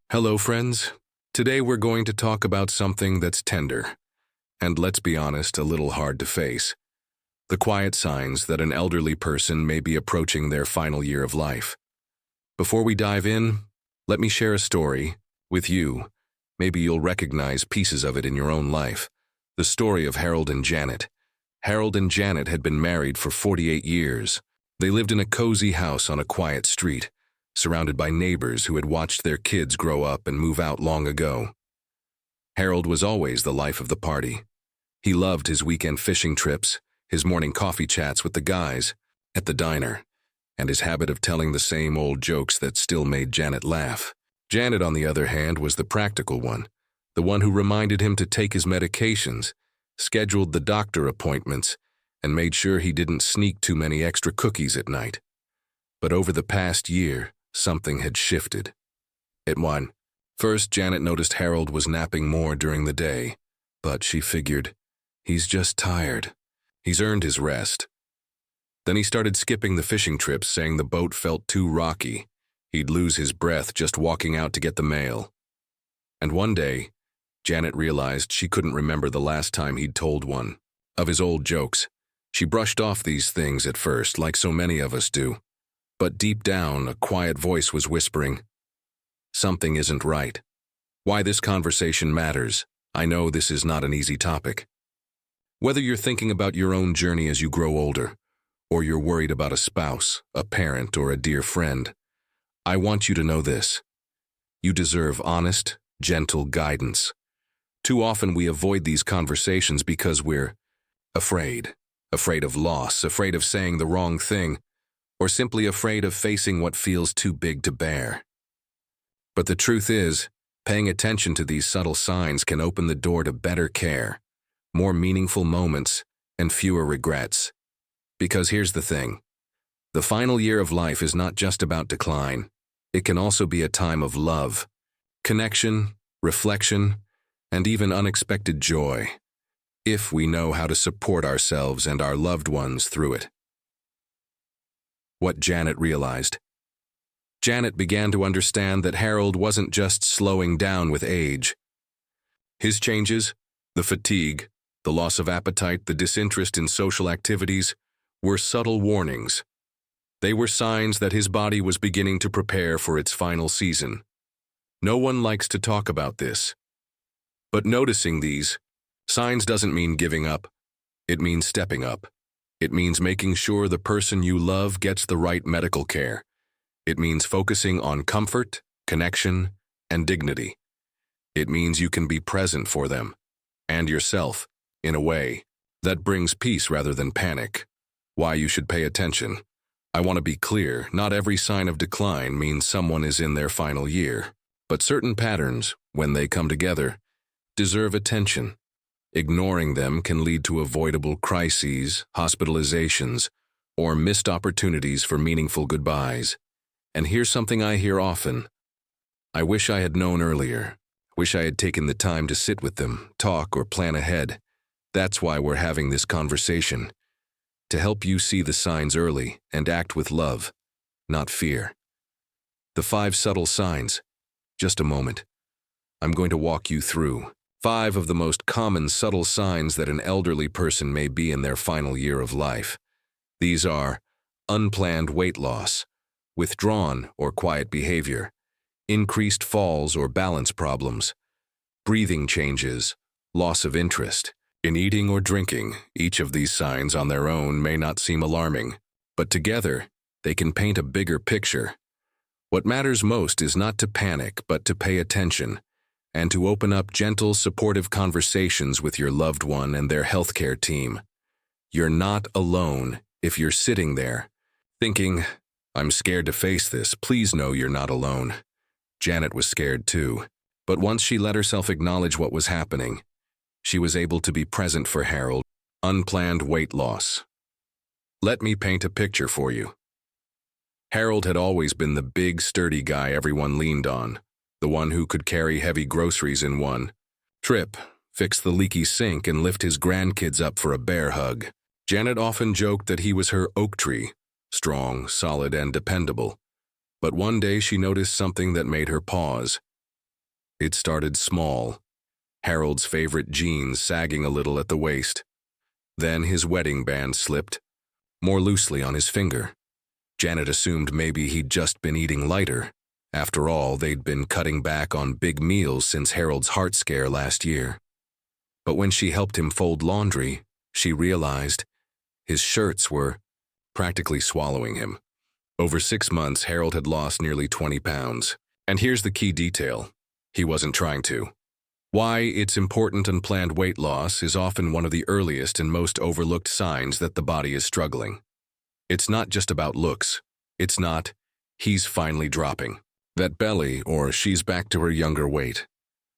Hello, friends. Today we're going to talk about something that's tender, and let's be honest, a little hard to face. The quiet signs that an elderly person may be approaching their final year of life. Before we dive in, let me share a story with you. Maybe you'll recognize pieces of it in your own life. The story of Harold and Janet. Harold and Janet had been married for 48 years. They lived in a cozy house on a quiet street, surrounded by neighbors who had watched their kids grow up and move out long ago. Harold was always the life of the party. He loved his weekend fishing trips, his morning coffee chats with the guys at the diner, and his habit of telling the same old jokes that still made Janet laugh. Janet, on the other hand, was the practical one, the one who reminded him to take his medications, scheduled the doctor appointments, and made sure he didn't sneak too many extra cookies at night. But over the past year, something had shifted. First, Janet noticed Harold was napping more during the day, but she figured, he's just tired. He's earned his rest. Then he started skipping the fishing trips, saying the boat felt too rocky. He'd lose his breath just walking out to get the mail. And one day, Janet realized she couldn't remember the last time he'd told one of his old jokes. She brushed off these things at first, like so many of us do. But deep down, a quiet voice was whispering, "Something isn't right." Why this conversation matters. I know this is not an easy topic. Whether you're thinking about your own journey as you grow older, or you're worried about a spouse, a parent, or a dear friend, I want you to know this. You deserve honest, gentle guidance. Too often we avoid these conversations because we're afraid of loss, afraid of saying the wrong thing, or simply afraid of facing what feels too big to bear. But the truth is, paying attention to these subtle signs can open the door to better care, more meaningful moments, and fewer regrets. Because here's the thing. The final year of life is not just about decline. It can also be a time of love, connection, reflection, and even unexpected joy, if we know how to support ourselves and our loved ones through it. What Janet realized. Janet began to understand that Harold wasn't just slowing down with age. His changes, the fatigue, the loss of appetite, the disinterest in social activities, were subtle warnings. They were signs that his body was beginning to prepare for its final season. No one likes to talk about this. But noticing these signs doesn't mean giving up. It means stepping up. It means making sure the person you love gets the right medical care. It means focusing on comfort, connection, and dignity. It means you can be present for them, and yourself, in a way that brings peace rather than panic. Why you should pay attention. I want to be clear, not every sign of decline means someone is in their final year, but certain patterns, when they come together, deserve attention. Ignoring them can lead to avoidable crises, hospitalizations, or missed opportunities for meaningful goodbyes. And here's something I hear often. I wish I had known earlier. Wish I had taken the time to sit with them, talk, or plan ahead. That's why we're having this conversation. To help you see the signs early and act with love, not fear. The 5 subtle signs. Just a moment. I'm going to walk you through 5 of the most common subtle signs that an elderly person may be in their final year of life. These are unplanned weight loss, withdrawn or quiet behavior, increased falls or balance problems, breathing changes, loss of interest in eating or drinking. Each of these signs on their own may not seem alarming, but together they can paint a bigger picture. What matters most is not to panic, but to pay attention, and to open up gentle, supportive conversations with your loved one and their healthcare team. You're not alone if you're sitting there, thinking, I'm scared to face this. Please know you're not alone. Janet was scared too, but once she let herself acknowledge what was happening, she was able to be present for Harold. Unplanned weight loss. Let me paint a picture for you. Harold had always been the big, sturdy guy everyone leaned on. The one who could carry heavy groceries in one trip, fix the leaky sink, and lift his grandkids up for a bear hug. Janet often joked that he was her oak tree, strong, solid, and dependable. But one day she noticed something that made her pause. It started small, Harold's favorite jeans sagging a little at the waist. Then his wedding band slipped, more loosely on his finger. Janet assumed maybe he'd just been eating lighter. After all, they'd been cutting back on big meals since Harold's heart scare last year. But when she helped him fold laundry, she realized his shirts were practically swallowing him. Over 6 months, Harold had lost nearly 20 pounds. And here's the key detail: he wasn't trying to. Why it's important, unplanned weight loss is often one of the earliest and most overlooked signs that the body is struggling. It's not just about looks. It's not, he's finally dropping that belly, or she's back to her younger weight.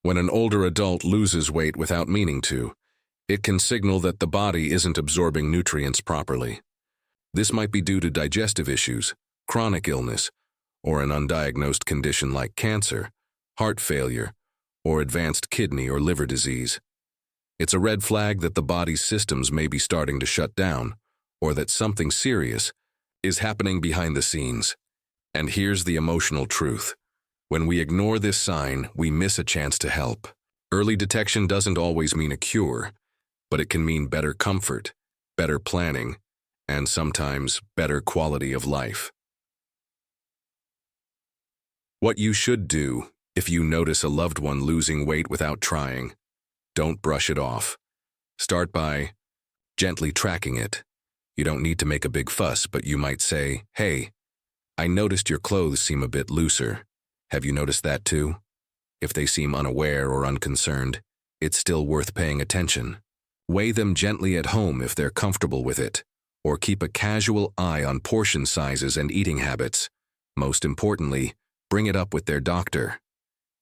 When an older adult loses weight without meaning to, it can signal that the body isn't absorbing nutrients properly. This might be due to digestive issues, chronic illness, or an undiagnosed condition like cancer, heart failure, or advanced kidney or liver disease. It's a red flag that the body's systems may be starting to shut down, or that something serious is happening behind the scenes. And here's the emotional truth: when we ignore this sign, we miss a chance to help. Early detection doesn't always mean a cure, but it can mean better comfort, better planning, and sometimes better quality of life. What you should do if you notice a loved one losing weight without trying: don't brush it off. Start by gently tracking it. You don't need to make a big fuss, but you might say, "Hey, I noticed your clothes seem a bit looser. Have you noticed that too?" If they seem unaware or unconcerned, it's still worth paying attention. Weigh them gently at home if they're comfortable with it, or keep a casual eye on portion sizes and eating habits. Most importantly, bring it up with their doctor.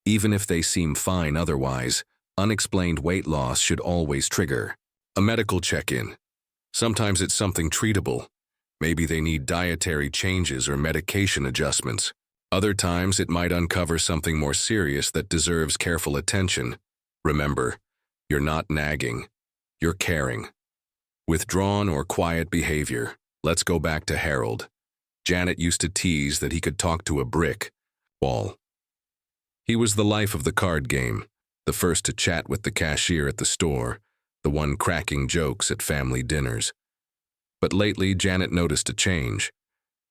Even if they seem fine otherwise, unexplained weight loss should always trigger a medical check-in. Sometimes it's something treatable. Maybe they need dietary changes or medication adjustments. Other times it might uncover something more serious that deserves careful attention. Remember, you're not nagging, you're caring. Withdrawn or quiet behavior. Let's go back to Harold. Janet used to tease that he could talk to a brick wall. He was the life of the card game, the first to chat with the cashier at the store, the one cracking jokes at family dinners. But lately, Janet noticed a change.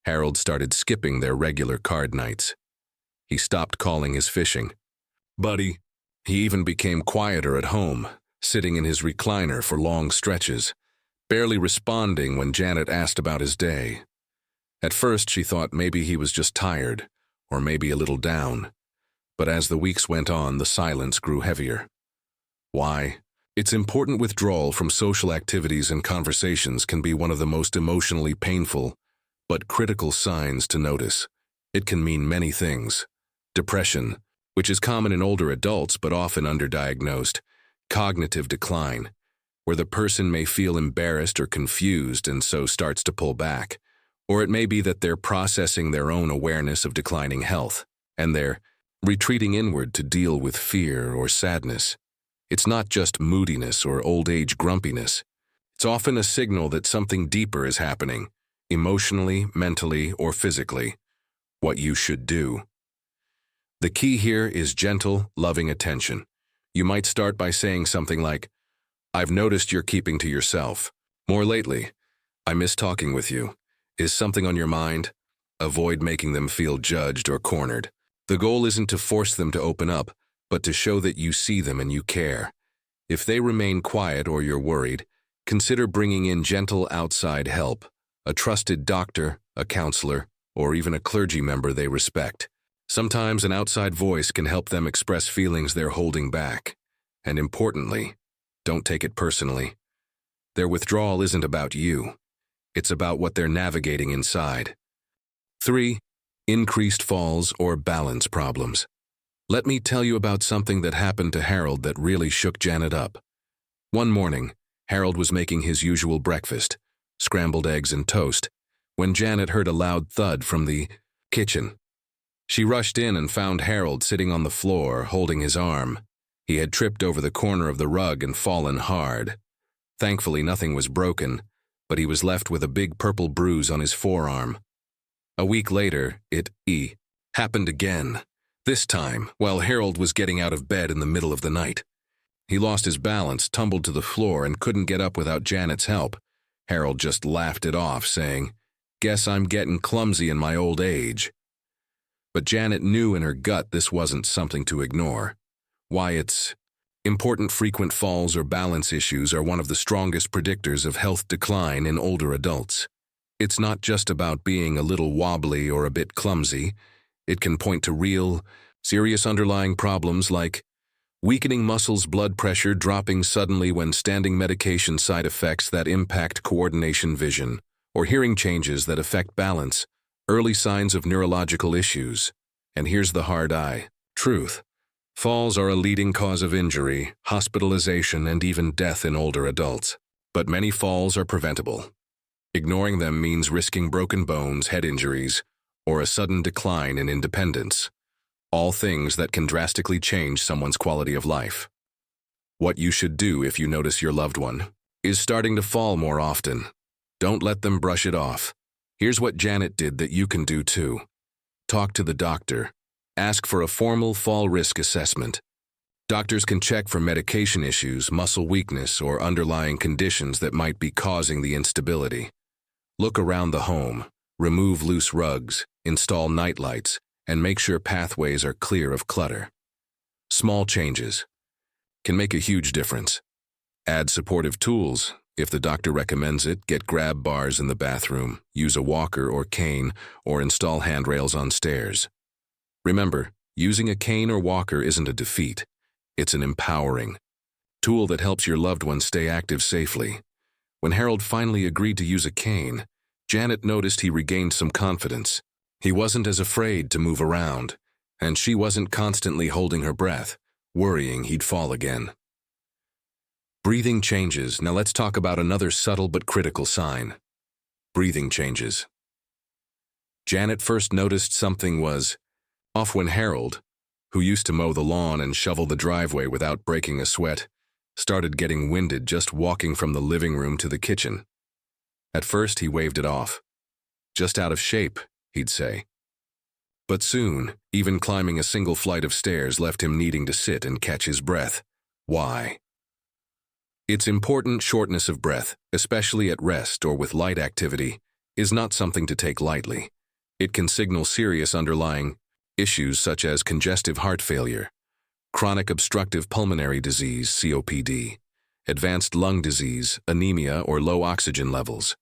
Harold started skipping their regular card nights. He stopped calling his fishing buddy. He even became quieter at home, sitting in his recliner for long stretches, barely responding when Janet asked about his day. At first, she thought maybe he was just tired, or maybe a little down. But as the weeks went on, the silence grew heavier. Why? It's important. Withdrawal from social activities and conversations can be one of the most emotionally painful but critical signs to notice. It can mean many things: depression, which is common in older adults but often underdiagnosed; cognitive decline, where the person may feel embarrassed or confused and so starts to pull back; or it may be that they're processing their own awareness of declining health, and they're retreating inward to deal with fear or sadness. It's not just moodiness or old-age grumpiness. It's often a signal that something deeper is happening, emotionally, mentally, or physically. What you should do. The key here is gentle, loving attention. You might start by saying something like, "I've noticed you're keeping to yourself more lately. I miss talking with you. Is something on your mind?" Avoid making them feel judged or cornered. The goal isn't to force them to open up, but to show that you see them and you care. If they remain quiet or you're worried, consider bringing in gentle outside help, a trusted doctor, a counselor, or even a clergy member they respect. Sometimes an outside voice can help them express feelings they're holding back. And importantly, don't take it personally. Their withdrawal isn't about you. It's about what they're navigating inside. 3. Increased falls or balance problems. Let me tell you about something that happened to Harold that really shook Janet up. One morning, Harold was making his usual breakfast, scrambled eggs and toast, when Janet heard a loud thud from the kitchen. She rushed in and found Harold sitting on the floor, holding his arm. He had tripped over the corner of the rug and fallen hard. Thankfully, nothing was broken, but he was left with a big purple bruise on his forearm. A week later, it happened again. This time, while Harold was getting out of bed in the middle of the night, he lost his balance, tumbled to the floor, and couldn't get up without Janet's help. Harold just laughed it off, saying, "Guess I'm getting clumsy in my old age." But Janet knew in her gut this wasn't something to ignore. Wyatt's important frequent falls or balance issues are one of the strongest predictors of health decline in older adults. It's not just about being a little wobbly or a bit clumsy. It can point to real, serious underlying problems like weakening muscles, blood pressure dropping suddenly when standing, medication side effects that impact coordination, vision, or hearing changes that affect balance, early signs of neurological issues. And here's the hard truth. Falls are a leading cause of injury, hospitalization, and even death in older adults. But many falls are preventable. Ignoring them means risking broken bones, head injuries, or a sudden decline in independence. All things that can drastically change someone's quality of life. What you should do if you notice your loved one is starting to fall more often. Don't let them brush it off. Here's what Janet did that you can do too. Talk to the doctor. Ask for a formal fall risk assessment. Doctors can check for medication issues, muscle weakness, or underlying conditions that might be causing the instability. Look around the home, remove loose rugs, install nightlights, and make sure pathways are clear of clutter. Small changes can make a huge difference. Add supportive tools. If the doctor recommends it, get grab bars in the bathroom, use a walker or cane, or install handrails on stairs. Remember, using a cane or walker isn't a defeat. It's an empowering tool that helps your loved one stay active safely. When Harold finally agreed to use a cane, Janet noticed he regained some confidence. He wasn't as afraid to move around, and she wasn't constantly holding her breath, worrying he'd fall again. Breathing changes. Now let's talk about another subtle but critical sign. Breathing changes. Janet first noticed something was off when Harold, who used to mow the lawn and shovel the driveway without breaking a sweat, started getting winded just walking from the living room to the kitchen. At first he waved it off. Just out of shape, he'd say. But soon, even climbing a single flight of stairs left him needing to sit and catch his breath. Why? It's important. Shortness of breath, especially at rest or with light activity, is not something to take lightly. It can signal serious underlying issues such as congestive heart failure, chronic obstructive pulmonary disease, COPD, advanced lung disease, anemia, or low oxygen levels.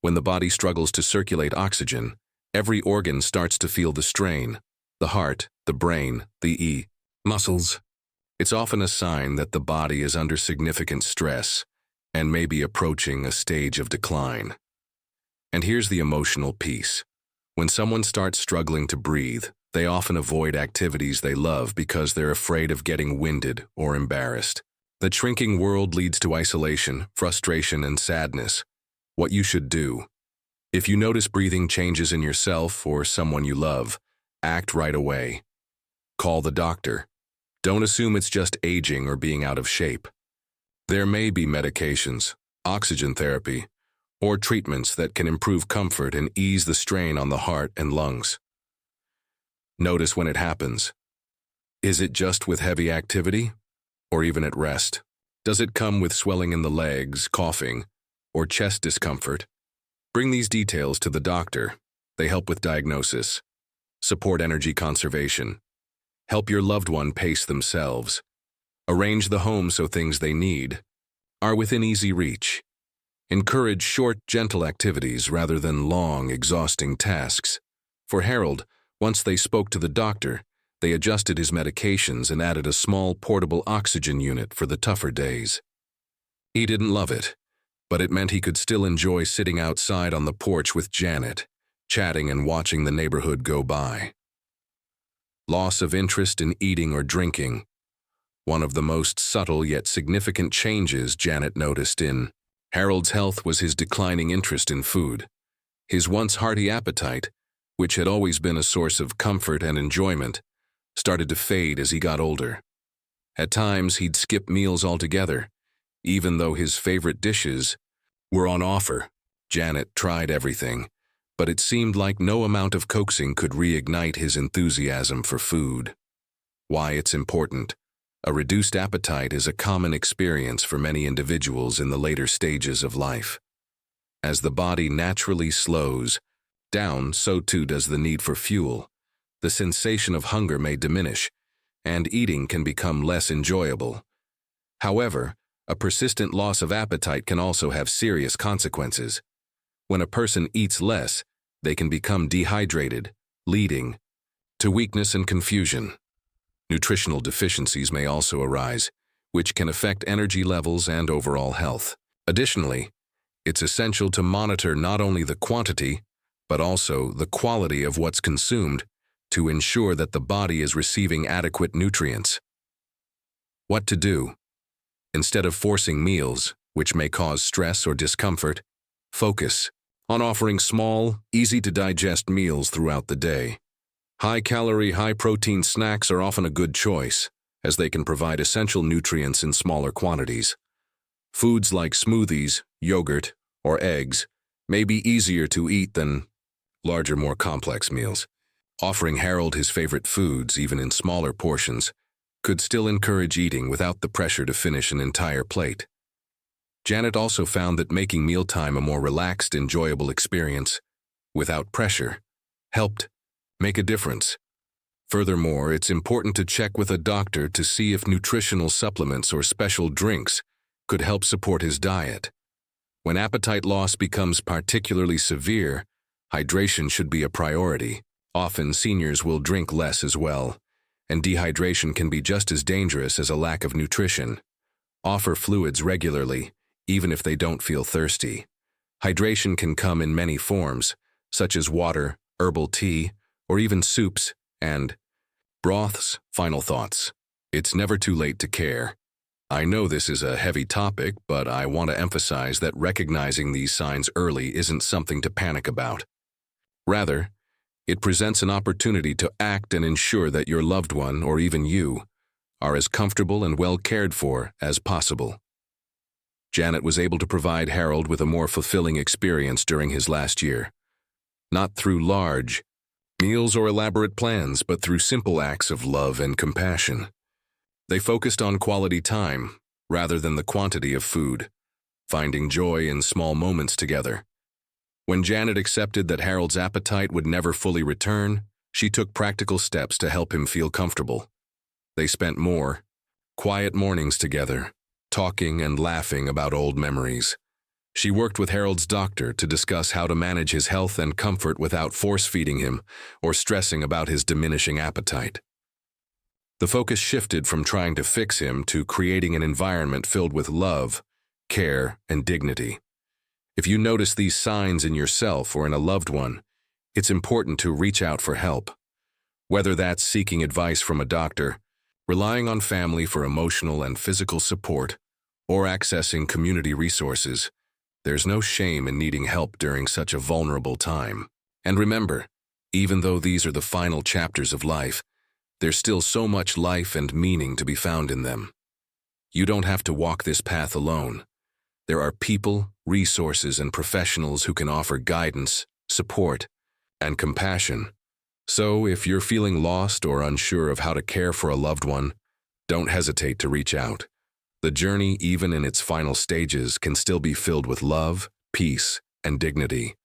When the body struggles to circulate oxygen, every organ starts to feel the strain. The heart, the brain, the muscles. It's often a sign that the body is under significant stress and may be approaching a stage of decline. And here's the emotional piece. When someone starts struggling to breathe, they often avoid activities they love because they're afraid of getting winded or embarrassed. The shrinking world leads to isolation, frustration, and sadness. What you should do. If you notice breathing changes in yourself or someone you love, act right away. Call the doctor. Don't assume it's just aging or being out of shape. There may be medications, oxygen therapy, or treatments that can improve comfort and ease the strain on the heart and lungs. Notice when it happens. Is it just with heavy activity, or even at rest? Does it come with swelling in the legs, coughing, or chest discomfort? Bring these details to the doctor. They help with diagnosis. Support energy conservation. Help your loved one pace themselves. Arrange the home so things they need are within easy reach. Encourage short, gentle activities rather than long, exhausting tasks. For Harold, once they spoke to the doctor, they adjusted his medications and added a small portable oxygen unit for the tougher days. He didn't love it, but it meant he could still enjoy sitting outside on the porch with Janet, chatting and watching the neighborhood go by. Loss of interest in eating or drinking. One of the most subtle yet significant changes Janet noticed in Harold's health was his declining interest in food. His once hearty appetite, which had always been a source of comfort and enjoyment, started to fade as he got older. At times, he'd skip meals altogether, even though his favorite dishes were on offer. Janet tried everything, but it seemed like no amount of coaxing could reignite his enthusiasm for food. Why it's important. A reduced appetite is a common experience for many individuals in the later stages of life. As the body naturally slows down, so too does the need for fuel. The sensation of hunger may diminish, and eating can become less enjoyable. However, a persistent loss of appetite can also have serious consequences. When a person eats less, they can become dehydrated, leading to weakness and confusion. Nutritional deficiencies may also arise, which can affect energy levels and overall health. Additionally, it's essential to monitor not only the quantity, but also the quality of what's consumed to ensure that the body is receiving adequate nutrients. What to do? Instead of forcing meals, which may cause stress or discomfort, focus on offering small, easy-to-digest meals throughout the day. High-calorie, high-protein snacks are often a good choice, as they can provide essential nutrients in smaller quantities. Foods like smoothies, yogurt, or eggs may be easier to eat than larger, more complex meals. Offering Harold his favorite foods, even in smaller portions, could still encourage eating without the pressure to finish an entire plate. Janet also found that making mealtime a more relaxed, enjoyable experience, without pressure, helped make a difference. Furthermore, it's important to check with a doctor to see if nutritional supplements or special drinks could help support his diet. When appetite loss becomes particularly severe, hydration should be a priority. Often, seniors will drink less as well, and dehydration can be just as dangerous as a lack of nutrition. Offer fluids regularly, even if they don't feel thirsty. Hydration can come in many forms, such as water, herbal tea, or even soups and broths. Final thoughts. It's never too late to care. I know this is a heavy topic, but I want to emphasize that recognizing these signs early isn't something to panic about. Rather, it presents an opportunity to act and ensure that your loved one, or even you, are as comfortable and well cared for as possible. Janet was able to provide Harold with a more fulfilling experience during his last year. Not through large meals or elaborate plans, but through simple acts of love and compassion. They focused on quality time, rather than the quantity of food, finding joy in small moments together. When Janet accepted that Harold's appetite would never fully return, she took practical steps to help him feel comfortable. They spent more quiet mornings together, talking and laughing about old memories. She worked with Harold's doctor to discuss how to manage his health and comfort without force-feeding him or stressing about his diminishing appetite. The focus shifted from trying to fix him to creating an environment filled with love, care, and dignity. If you notice these signs in yourself or in a loved one, it's important to reach out for help. Whether that's seeking advice from a doctor, relying on family for emotional and physical support, or accessing community resources, there's no shame in needing help during such a vulnerable time. And remember, even though these are the final chapters of life, there's still so much life and meaning to be found in them. You don't have to walk this path alone. There are people, resources, and professionals who can offer guidance, support, and compassion. So, if you're feeling lost or unsure of how to care for a loved one, don't hesitate to reach out. The journey, even in its final stages, can still be filled with love, peace, and dignity.